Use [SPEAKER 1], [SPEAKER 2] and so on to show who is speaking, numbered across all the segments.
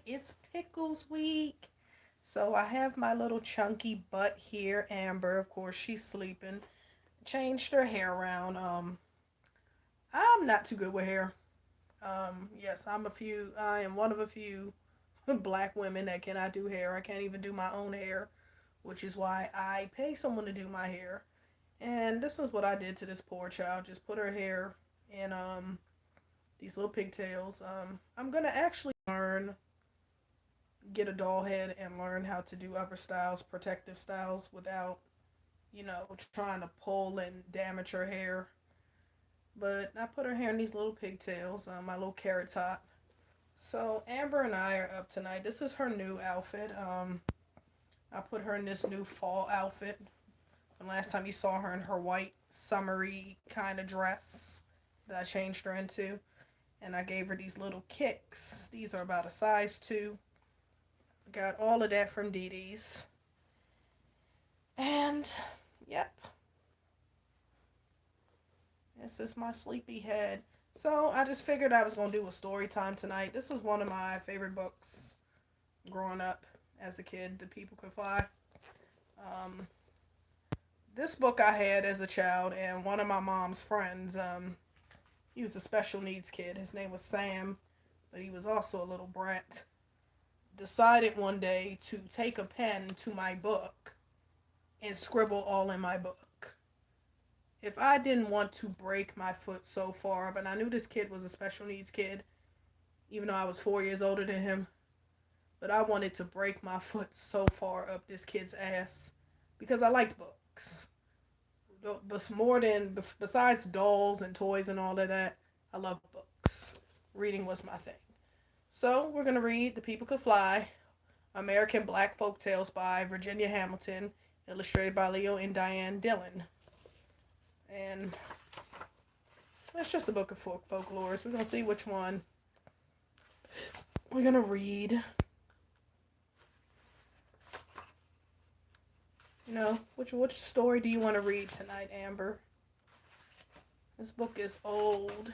[SPEAKER 1] It's Pickles week. So I have my little chunky butt here, Amber. Of course, she's sleeping. Changed her hair around. I'm not too good with hair. Yes, I am one of a few black women that cannot do hair. I can't even do my own hair, which is why I pay someone to do my hair. And this is what I did to this poor child. Just put her hair in these little pigtails. I'm gonna actually get a doll head and learn how to do other styles, protective styles, without, trying to pull and damage her hair. But I put her hair in these little pigtails, my little carrot top. So Amber and I are up tonight. This is her new outfit. I put her in this new fall outfit. The last time you saw her in her white summery kind of dress that I changed her into. And I gave her these little kicks. These are about a size 2. Got all of that from Dee Dee's. And, yep. This is my sleepy head. So, I just figured I was going to do a story time tonight. This was one of my favorite books growing up as a kid, The People Could Fly. Um, this book I had as a child, and one of my mom's friends, he was a special needs kid. His name was Sam, but he was also a little brat. Decided one day to take a pen to my book and scribble all in my book. If I didn't want to break my foot so far, but I knew this kid was a special needs kid, even though I was 4 years older than him, but I wanted to break my foot so far up this kid's ass because I liked books. But besides dolls and toys and all of that, I love books. Reading was my thing. So we're gonna read The People Could Fly, American Black Folk Tales by Virginia Hamilton, illustrated by Leo and Diane Dillon. And it's just a book of folklores. We're gonna see which one we're gonna read. Which story do you want to read tonight, Amber? This book is old.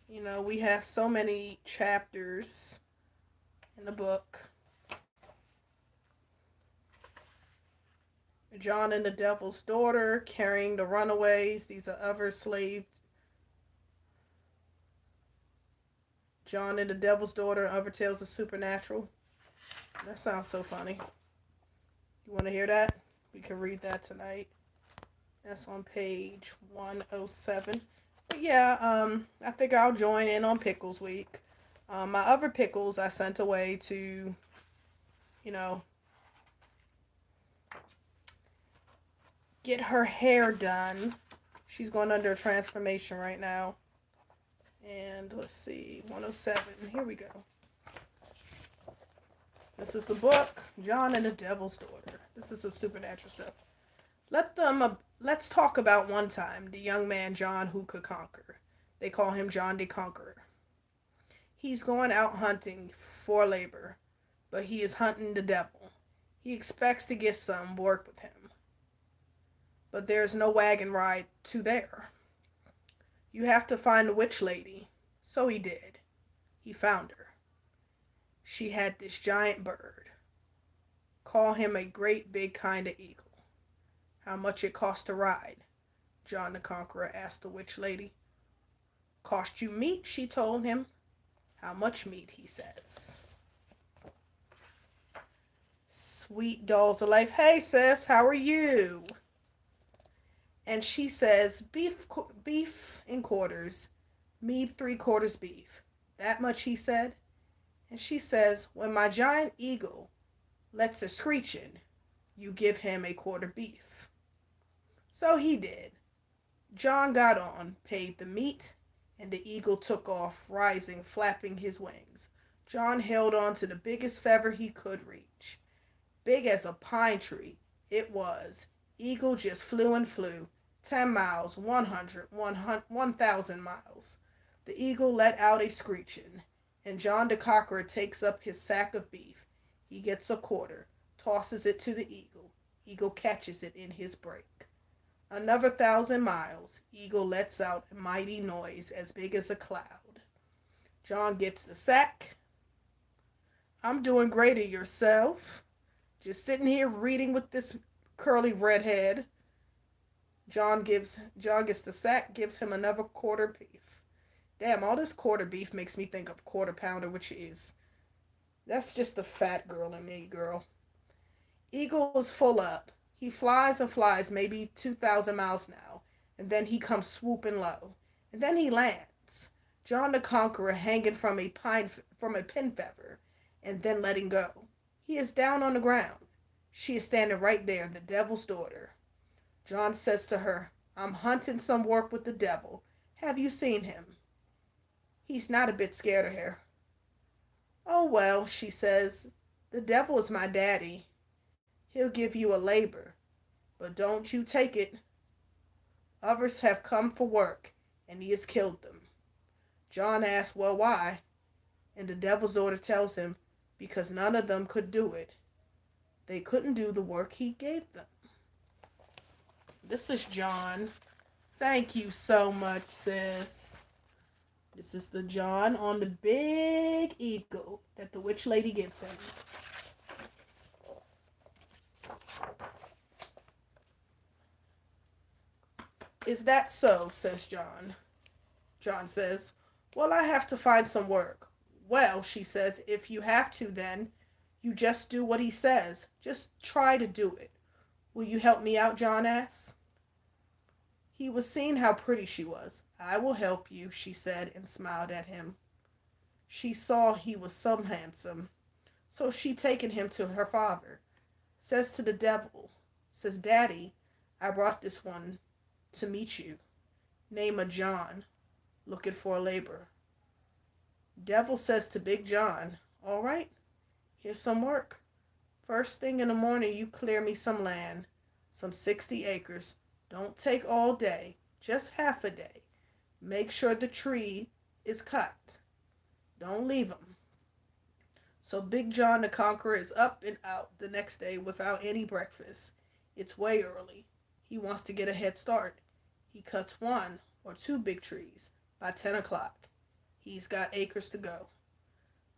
[SPEAKER 1] We have so many chapters in the book. John and the Devil's Daughter, Carrying the Runaways. These are other slave. John and the Devil's Daughter, Other Tales of Supernatural. That sounds so funny. You want to hear that? We can read that tonight. That's on page 107. But yeah, I figure I'll join in on Pickles Week. My other Pickles I sent away to, you know, get her hair done. She's going under a transformation right now. And let's see, 107. Here we go. This is the book, John and the Devil's Daughter. This is some supernatural stuff. Let's talk about one time the young man John who could conquer. They call him John the Conqueror. He's going out hunting for labor, but he is hunting the devil. He expects to get some work with him, but there's no wagon ride to there. You have to find the witch lady. So he did. He found her. She had this giant bird. Call him a great big kind of eagle. How much it cost to ride? John the Conqueror asked the witch lady. Cost you meat, she told him. How much meat, he says. Sweet dolls of life. Hey sis, how are you? And she says, beef in quarters. Me 3/4 beef. That much, he said. And she says, when my giant eagle lets a screechin', you give him 1/4 beef. So he did. John got on, paid the meat, and the eagle took off, rising, flapping his wings. John held on to the biggest feather he could reach. Big as a pine tree, it was. Eagle just flew and flew. 10 miles, 100, 1,000 miles. The eagle let out a screechin', and John the Conqueror takes up his sack of beef. He gets 1/4, tosses it to the eagle. Eagle catches it in his break. Another 1,000 miles. Eagle lets out a mighty noise as big as a cloud. John gets the sack. I'm doing great at yourself. Just sitting here reading with this curly redhead. John gets the sack, gives him another quarter beef. Damn, all this quarter beef makes me think of quarter pounder, which is that's just the fat girl in me, girl. Eagle is full up. He flies and flies, maybe 2,000 miles now, and then he comes swooping low, and then he lands. John the Conqueror hanging from a pin feather, and then letting go. He is down on the ground. She is standing right there, the devil's daughter. John says to her, I'm hunting some work with the devil. Have you seen him? He's not a bit scared of her. Oh, well, she says, the devil is my daddy. He'll give you a labor, but don't you take it. Others have come for work, and he has killed them. John asks, well, why? And the devil's daughter tells him, because none of them could do it. They couldn't do the work he gave them. This is John. Thank you so much, sis. This is the John on the big eagle that the witch lady gives him. Is that so? Says John. John says, well, I have to find some work. Well, she says, if you have to, then you just do what he says. Just try to do it. Will you help me out? John asks. He was seeing how pretty she was. I will help you, she said, and smiled at him. She saw he was some handsome, so she taken him to her father. Says to the devil, says, Daddy, I brought this one to meet you. Name of John, looking for a labor. Devil says to Big John, all right, here's some work. First thing in the morning, you clear me some land, some 60 acres. Don't take all day, just half a day. Make sure the tree is cut. Don't leave 'em. So Big John the Conqueror is up and out the next day without any breakfast. It's way early. He wants to get a head start. He cuts 1 or 2 big trees by 10 o'clock. He's got acres to go.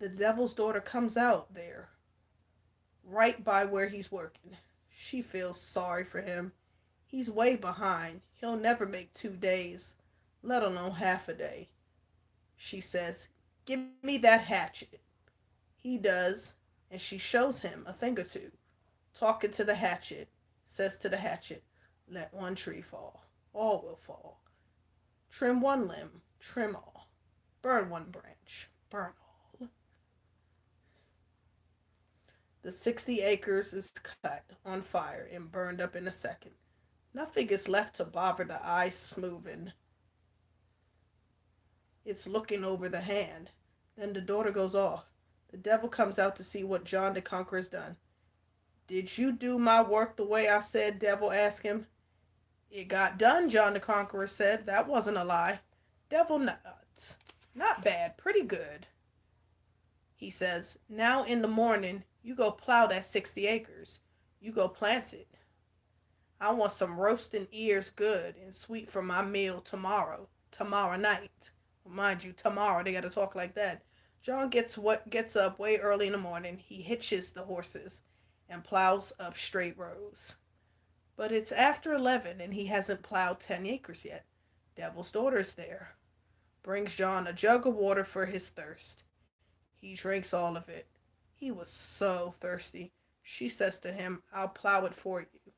[SPEAKER 1] The devil's daughter comes out there, right by where he's working. She feels sorry for him. He's way behind. He'll never make 2 days, let alone half a day. She says, give me that hatchet. He does, and she shows him a thing or two. Talking to the hatchet, says to the hatchet, let 1 tree fall. All will fall. Trim 1 limb, trim all. Burn 1 branch, burn all. The 60 acres is cut on fire and burned up in a second. Nothing is left to bother the eye smoothing. It's looking over the hand. Then the daughter goes off. The devil comes out to see what John the Conqueror has done. Did you do my work the way I said? Devil asked him. It got done, John the Conqueror said. That wasn't a lie. Devil nods. Not bad, pretty good. He says, now in the morning, you go plow that 60 acres. You go plant it. I want some roasting ears good and sweet for my meal tomorrow night. Mind you, tomorrow they gotta talk like that. John gets up way early in the morning. He hitches the horses and plows up straight rows. But it's after 11 and he hasn't plowed 10 acres yet. Devil's daughter's there. Brings John a jug of water for his thirst. He drinks all of it. He was so thirsty. She says to him, I'll plow it for you.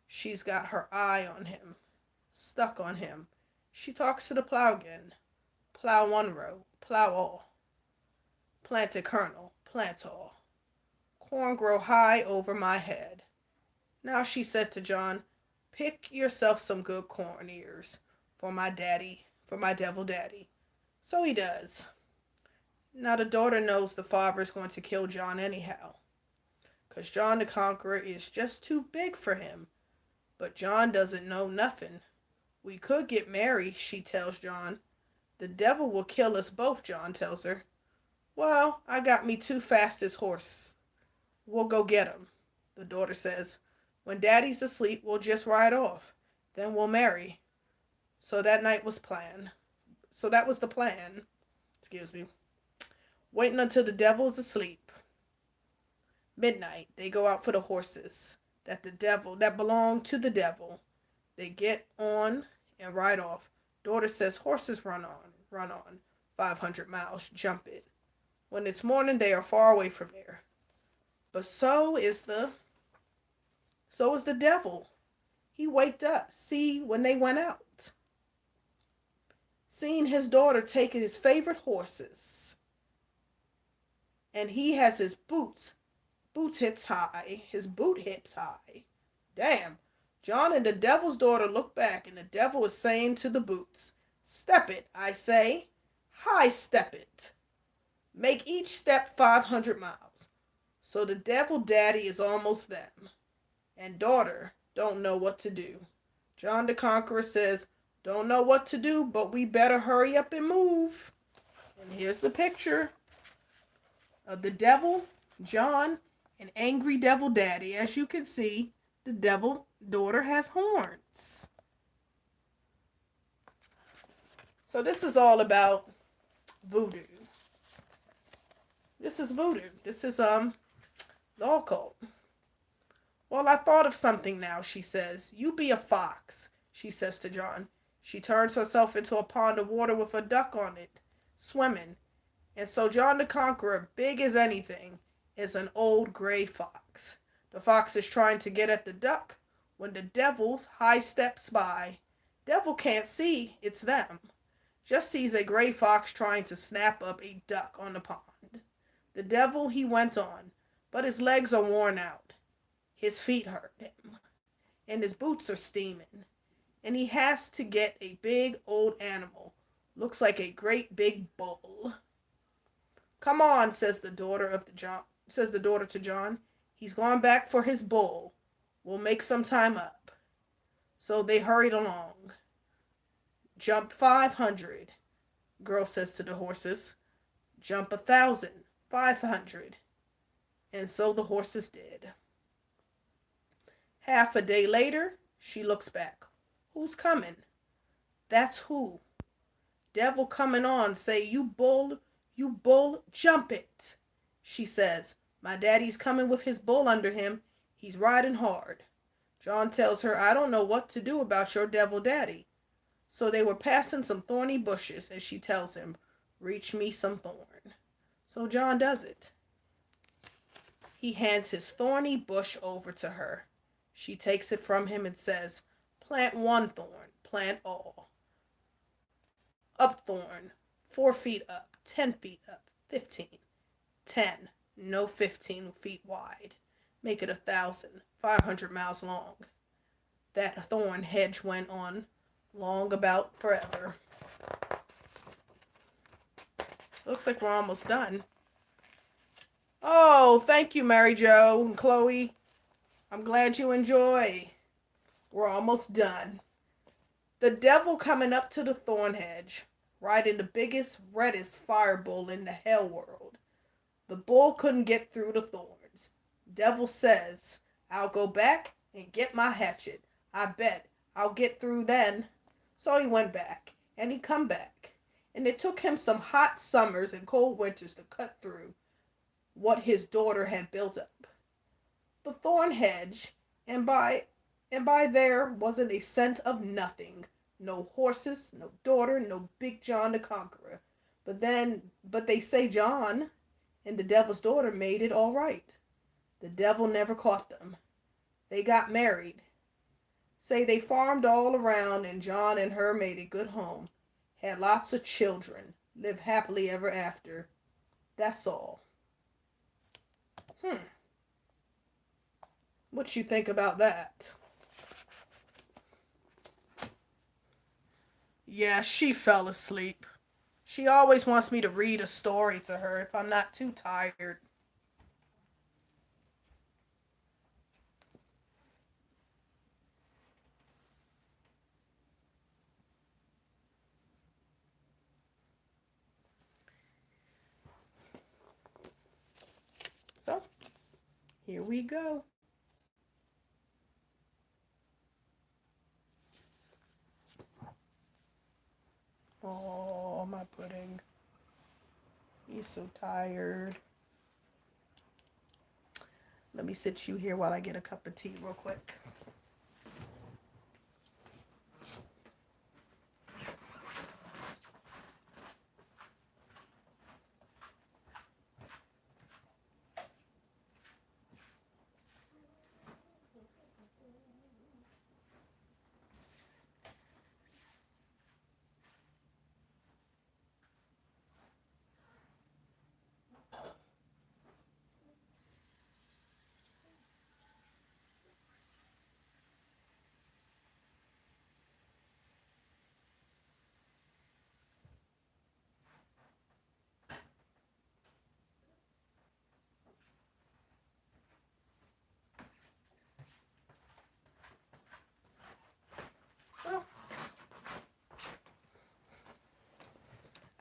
[SPEAKER 1] She's got her eye on him, stuck on him. She talks to the plow again. Plow 1 row, plow all. Plant a kernel, plant all. Corn grow high over my head. Now she said to John, pick yourself some good corn ears for my daddy, for my devil daddy. So he does. Now the daughter knows the father is going to kill John anyhow, 'cause John the Conqueror is just too big for him. But John doesn't know nothing. We could get married, she tells John. The devil will kill us both, John tells her. Well, I got me 2 fastest horses. We'll go get 'em. The daughter says, when daddy's asleep, we'll just ride off. Then we'll marry. So that was the plan. Excuse me. Waiting until the devil is asleep. Midnight, they go out for the horses that belong to the devil. They get on and ride off. Daughter says, horses run on, run on. 500 miles, jump it. When it's morning, they are far away from there. But so is the devil. He waked up, see, when they went out. Seeing his daughter taking his favorite horses. And he has his boots hips high, his boot hips high. Damn. John and the devil's daughter look back, and the devil is saying to the boots, step it, I say. High step it. Make each step 500 miles. So the devil daddy is almost them. And daughter don't know what to do. John the Conqueror says, don't know what to do, but we better hurry up and move. And here's the picture of the devil, John, and angry devil daddy. As you can see, the devil daughter has horns. So this is all about voodoo. This is voodoo. This is the occult. Well, I thought of something now, she says. You be a fox, she says to John. She turns herself into a pond of water with a duck on it, swimming. And so John the Conqueror, big as anything, is an old gray fox. The fox is trying to get at the duck when the devil's high steps by. Devil can't see it's them. Just sees a gray fox trying to snap up a duck on the pond. The devil, he went on, but his legs are worn out. His feet hurt him, and his boots are steaming. And he has to get a big old animal. Looks like a great big bull. Come on, says the daughter to John. He's gone back for his bull. We'll make some time up. So they hurried along. Jump 500, girl says to the horses. Jump 1,000, 500. And so the horses did. Half a day later, she looks back. Who's coming? That's who. Devil coming on, say, you bull, jump it. She says, my daddy's coming with his bull under him. He's riding hard. John tells her, I don't know what to do about your devil daddy. So they were passing some thorny bushes, and she tells him, reach me some thorn. So John does it. He hands his thorny bush over to her. She takes it from him and says, plant one thorn, plant all. Up thorn, 4 feet up, 10 feet up, 15, 10, no 15 feet wide. Make it 1,000, 500 miles long. That thorn hedge went on long about forever. Looks like we're almost done. Oh, thank you, Mary Jo and Chloe. I'm glad you enjoy. We're almost done. The devil coming up to the thorn hedge, riding the biggest, reddest fire bull in the hell world. The bull couldn't get through the thorns. Devil says, I'll go back and get my hatchet. I bet I'll get through then. So he went back, and he come back. And it took him some hot summers and cold winters to cut through what his daughter had built up. The thorn hedge, and by there wasn't a scent of nothing. No horses, no daughter, no big John the Conqueror. But they say John and the devil's daughter made it all right. The devil never caught them. They got married. Say they farmed all around, and John and her made a good home. Had lots of children. Lived happily ever after. That's all. What you think about that? Yeah, she fell asleep. She always wants me to read a story to her if I'm not too tired. So, here we go. Oh, my pudding. He's so tired. Let me sit you here while I get a cup of tea real quick. Well,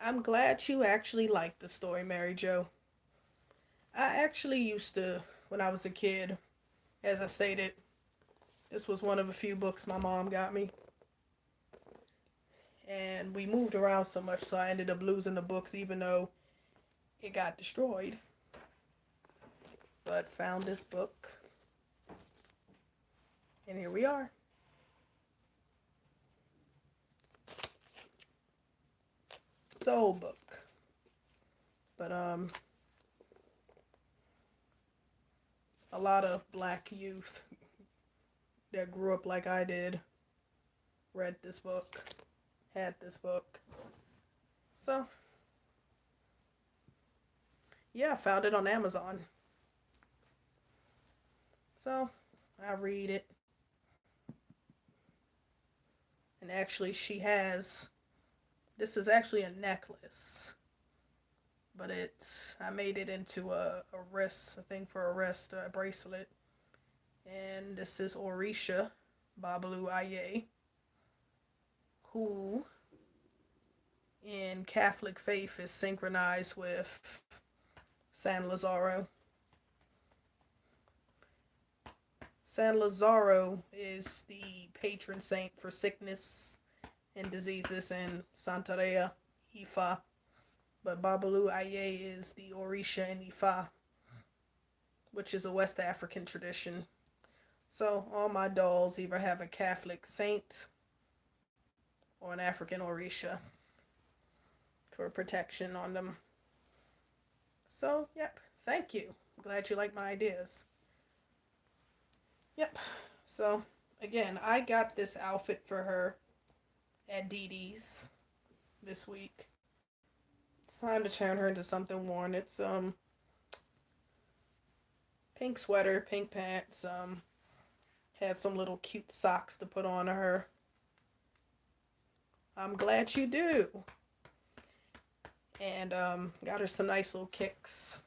[SPEAKER 1] I'm glad you actually liked the story, Mary Jo. I actually used to, when I was a kid, as I stated, this was one of a few books my mom got me. And we moved around so much, so I ended up losing the books even though it got destroyed. But found this book, and here we are. It's an old book, but a lot of black youth that grew up like I did read this book, had this book. So, yeah, I found it on Amazon. So, I read it. And actually, this is actually a necklace. But I made it into a wrist, a thing for a wrist, a bracelet. And this is Orisha Babalu Aye, who in Catholic faith is synchronized with San Lazaro. San Lazaro is the patron saint for sickness and diseases in Santeria, Ifa. But Babalu Aye is the Orisha in Ifa, which is a West African tradition. So all my dolls either have a Catholic saint or an African Orisha for protection on them. So, yep, thank you. I'm glad you like my ideas. Yep, so again, I got this outfit for her at Dee Dee's this week. It's time to turn her into something warm. It's pink sweater, pink pants, had some little cute socks to put on her. I'm glad you do. And got her some nice little kicks.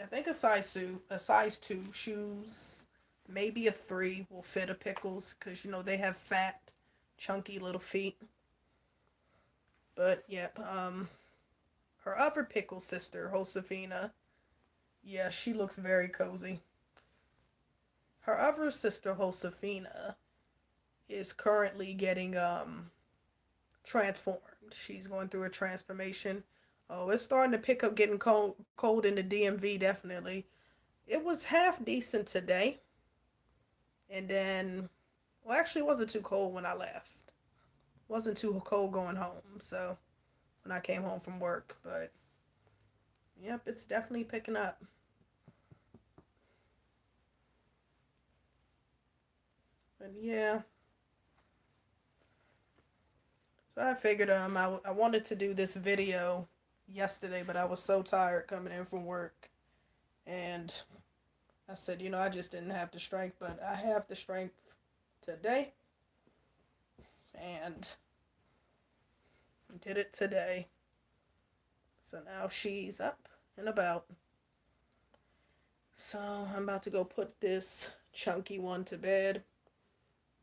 [SPEAKER 1] I think a size 2 shoes, maybe a 3 will fit a Pickles because you know they have fat, chunky little feet. But yep, her other Pickle sister, Josefina, yeah, she looks very cozy. Her other sister, Josefina, is currently getting transformed. She's going through a transformation. Oh, it's starting to pick up getting cold in the DMV, definitely. It was half decent today. And then, well, actually, it wasn't too cold when I left. It wasn't too cold going home, so when I came home from work. But, yep, it's definitely picking up. But, yeah. So I figured I wanted to do this video yesterday, but I was so tired coming in from work. And I said, you know, I just didn't have the strength, but I have the strength today. And did it today. So now she's up and about. So I'm about to go put this chunky one to bed.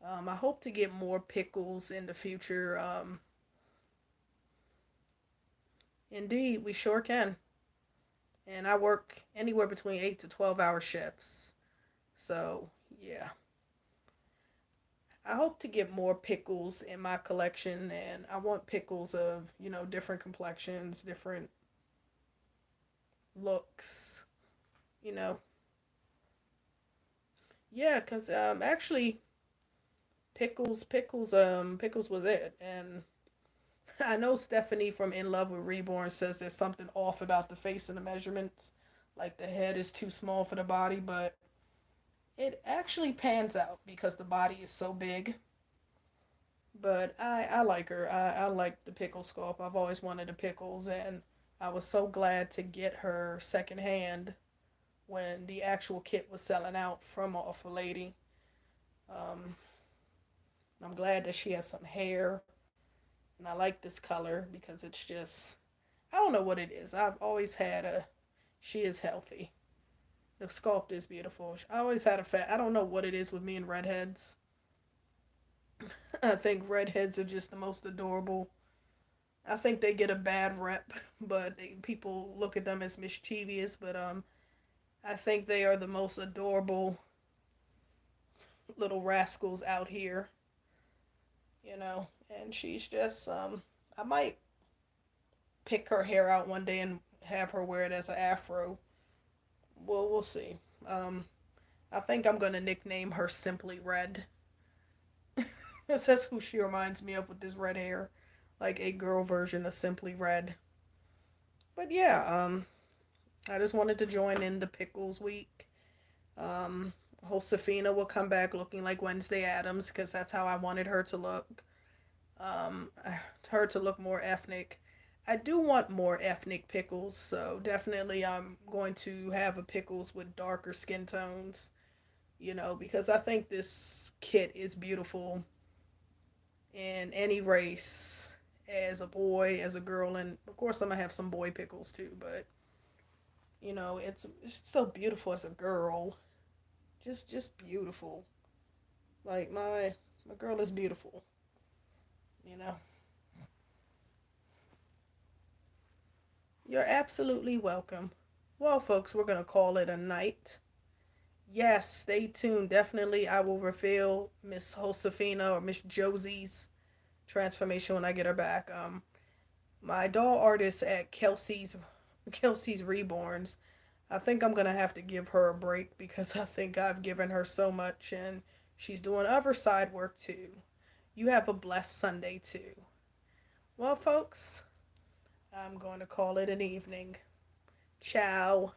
[SPEAKER 1] I hope to get more Pickles in the future. Indeed, we sure can. And I work anywhere between 8 to 12-hour shifts. So, yeah. I hope to get more Pickles in my collection, and I want Pickles of, you know, different complexions, different looks, you know. Yeah, cause actually Pickles was it, and I know Stephanie from In Love with Reborn says there's something off about the face and the measurements, like the head is too small for the body, but it actually pans out because the body is so big. But I like her. I like the pickle sculpt. I've always wanted a pickles, and I was so glad to get her secondhand when the actual kit was selling out from Off a Lady. Um, I'm glad that she has some hair, and I like this color because it's just I don't know what it is. I've always had a she is healthy. The sculpt is beautiful. I always had a fat. I don't know what it is with me and redheads. I think redheads are just the most adorable. I think they get a bad rep, but people look at them as mischievous. But I think they are the most adorable little rascals out here. You know, and she's just I might pick her hair out one day and have her wear it as an afro. Well, we'll see. Um, I think I'm gonna nickname her Simply Red. That's who she reminds me of with this red hair, like a girl version of Simply Red. But yeah, I just wanted to join in the Pickles week. Um, Josefina will come back looking like Wednesday Adams because that's how I wanted her to look. Um, her to look more ethnic. I do want more ethnic pickles, so definitely I'm going to have a pickles with darker skin tones, because I think this kit is beautiful in any race, as a boy, as a girl, and of course I'm gonna have some boy pickles too, but it's so beautiful as a girl. Just beautiful. Like my girl is beautiful, you know. You're absolutely welcome. Well, folks, we're going to call it a night. Yes, stay tuned. Definitely, I will reveal Miss Josefina or Miss Josie's transformation when I get her back. My doll artist at Kelsey's Reborns. I think I'm gonna have to give her a break because I think I've given her so much, and she's doing other side work too. You have a blessed Sunday too. Well, folks, I'm going to call it an evening. Ciao.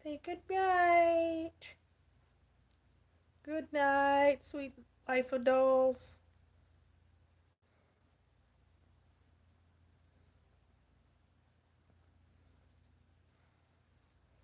[SPEAKER 1] Say goodnight. Good night, sweet life of dolls.